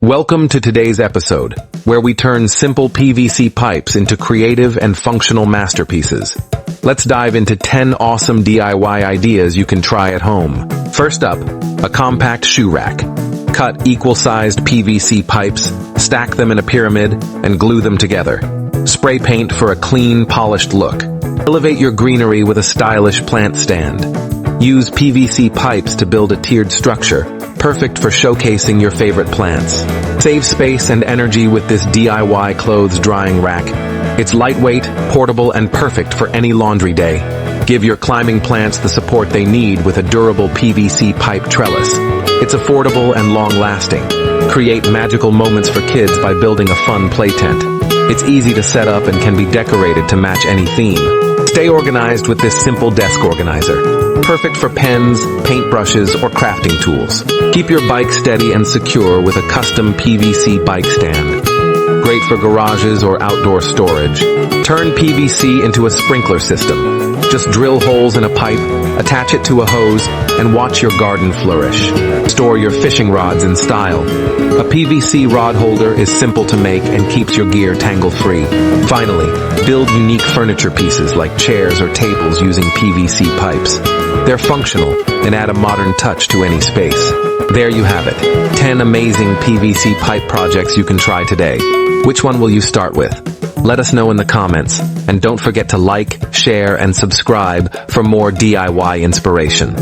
Welcome to today's episode, where we turn simple PVC pipes into creative and functional masterpieces. Let's dive into 10 awesome DIY ideas you can try at home. First up, a compact shoe rack. Cut equal-sized PVC pipes, stack them in a pyramid, and glue them together. Spray paint for a clean, polished look. Elevate your greenery with a stylish plant stand. Use PVC pipes to build a tiered structure, perfect for showcasing your favorite plants. Save space and energy with this DIY clothes drying rack. It's lightweight, portable, and perfect for any laundry day. Give your climbing plants the support they need with a durable PVC pipe trellis. It's affordable and long-lasting. Create magical moments for kids by building a fun play tent. It's easy to set up and can be decorated to match any theme. Stay organized with this simple desk organizer. Perfect for pens, paintbrushes, or crafting tools. Keep your bike steady and secure with a custom PVC bike stand. Great for garages or outdoor storage. Turn PVC into a sprinkler system. Just drill holes in a pipe, attach it to a hose, and watch your garden flourish. Store your fishing rods in style. A PVC rod holder is simple to make and keeps your gear tangle-free. Finally, build unique furniture pieces like chairs or tables using PVC pipes. They're functional and add a modern touch to any space. There you have it, 10 amazing PVC pipe projects you can try today. Which one will you start with? Let us know in the comments, and don't forget to like, share, and subscribe for more DIY inspiration.